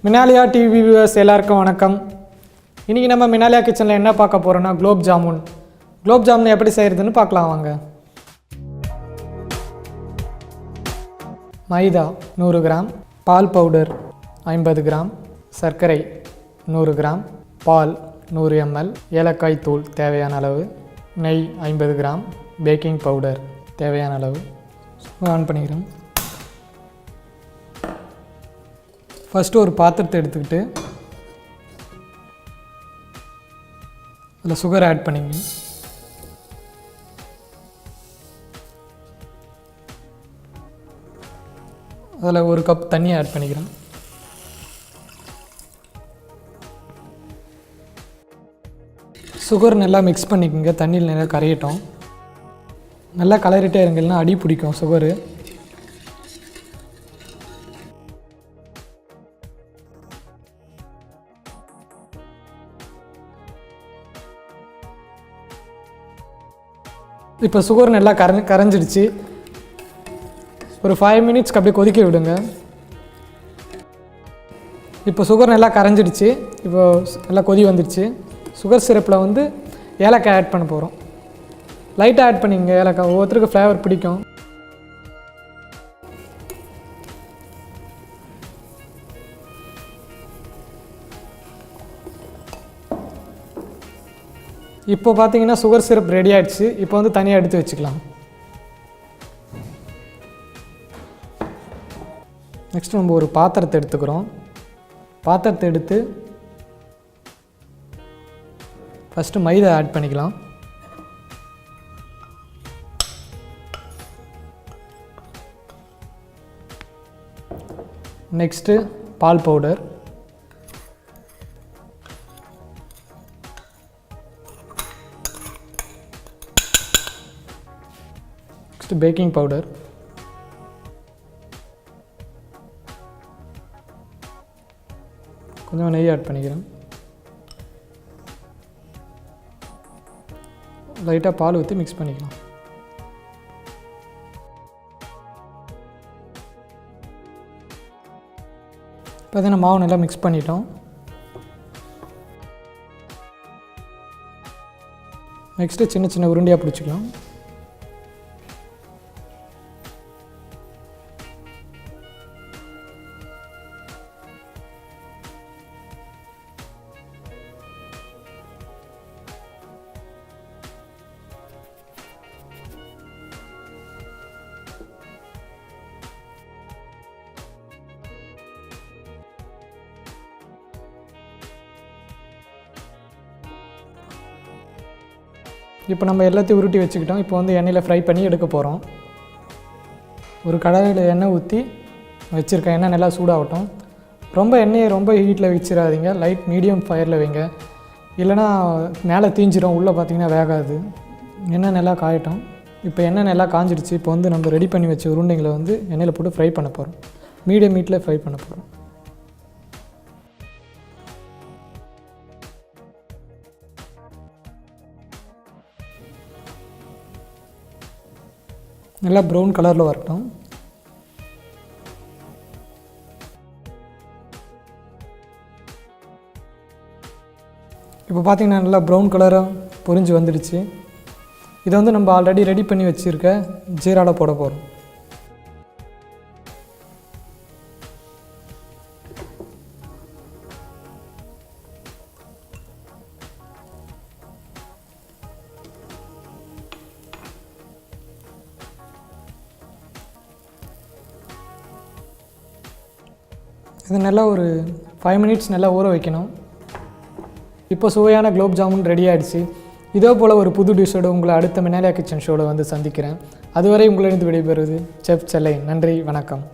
மினாலியா TV viewers எல்லாருக்கும் வணக்கம். இன்றைக்கி நம்ம மினாலியா கிச்சனில் என்ன பார்க்க போகிறோன்னா குலோப் ஜாமுன் எப்படி செய்கிறதுன்னு பார்க்கலாம் வாங்க. மைதா 100 கிராம், பால் பவுடர் 50 கிராம், சர்க்கரை 100 கிராம், பால் 100 ml, ஏலக்காய் தூள் தேவையான அளவு, நெய் 50 கிராம், பேக்கிங் பவுடர் தேவையான அளவு. ஆன் பண்ணிக்கிறோம். ஃபஸ்ட்டு ஒரு பாத்திரத்தை எடுத்துக்கிட்டு அதில் சுகர் ஆட் பண்ணிங்க. அதில் 1 கப் தண்ணி ஆட் பண்ணிக்கிறேன். சுகர் நல்லா மிக்ஸ் பண்ணிக்கோங்க. தண்ணியில் நல்லா கரையட்டும். நல்லா கலரிட்டே இருங்க, இல்லைன்னா அடி பிடிக்கும் சுகரு. இப்போ சுகர் நல்லா கரைஞ்சிடுச்சு. ஒரு 5 மினிட்ஸ்க்கு அப்படியே கொதிக்க விடுங்க. இப்போ சுகர் நல்லா கரைஞ்சிடுச்சு. இப்போ நல்லா கொதி வந்துடுச்சு. சுகர் சிரப்பில் வந்து ஏலக்காய் ஆட் பண்ண போகிறோம். லைட்டாக ஆட் பண்ணிங்க. ஏலக்காய் ஒவ்வொருத்தருக்கு ஃப்ளேவர் பிடிக்கும். இப்போ பார்த்தீங்கன்னா சுகர் சிரப் ரெடி ஆகிடுச்சு. இப்போ வந்து தனியாக எடுத்து வச்சுக்கலாம். நெக்ஸ்ட் நம்ம ஒரு பாத்திரத்தை எடுத்துக்கிறோம். பாத்திரத்தை எடுத்து ஃபஸ்ட்டு மைதா ஆட் பண்ணிக்கலாம். நெக்ஸ்ட்டு பால் பவுடர், நெக்ஸ்ட்டு பேக்கிங் பவுடர், கொஞ்சம் நெய் ஆட் பண்ணிக்கிறேன். லைட்டாக பால் ஊற்றி மிக்ஸ் பண்ணிக்கலாம். பார்த்தீங்கன்னா மாவு நல்லா மிக்ஸ் பண்ணிட்டோம். நெக்ஸ்ட்டு சின்ன சின்ன உருண்டையாக பிடிச்சிக்கலாம். இப்போ நம்ம எல்லாத்தையும் உருட்டி வச்சுக்கிட்டோம். இப்போ வந்து எண்ணெயில் ஃப்ரை பண்ணி எடுக்க போகிறோம். ஒரு கடாயில் எண்ணெய் ஊற்றி வச்சுருக்கேன். எண்ணெய் நல்லா சூடாகட்டும். எண்ணெயை ரொம்ப ஹீட்டில் வச்சிடாதீங்க. லைட் மீடியம் ஃபயரில் வைங்க, இல்லைனா மேலே தீஞ்சிரும், உள்ளே பார்த்திங்கன்னா வேகாது. எண்ணெய் நல்லா காயட்டும். இப்போ எண்ணெய் நல்லா காஞ்சிடுச்சு. இப்போ வந்து நம்ம ரெடி பண்ணி வச்ச உருண்டைங்களை வந்து எண்ணெயில் போட்டு ஃப்ரை பண்ண போகிறோம். மீடியம் ஹீட்டில் ஃப்ரை பண்ண போகிறோம். நல்லா ப்ரௌன் கலரில் வரட்டும். இப்போ பார்த்திங்கன்னா நல்லா ப்ரௌன் கலராக பொரிஞ்சு வந்துடுச்சு. இதை வந்து நம்ம ஆல்ரெடி ரெடி பண்ணி வச்சுருக்க ஜீராவில் போட போகிறோம். இது நல்லா ஒரு 5 மினிட்ஸ் நல்லா ஊற வைக்கணும். இப்போ சுவையான குலோப் ஜாமுன் ரெடி ஆகிடுச்சு. இதே போல் ஒரு புது டிஷ்ஷோடு உங்களை அடுத்த மினாலியா கிச்சன் ஷோவில் வந்து சந்திக்கிறேன். அதுவரை உங்களிடம் விடைபெறுவது செஃப் செல்லை. நன்றி, வணக்கம்.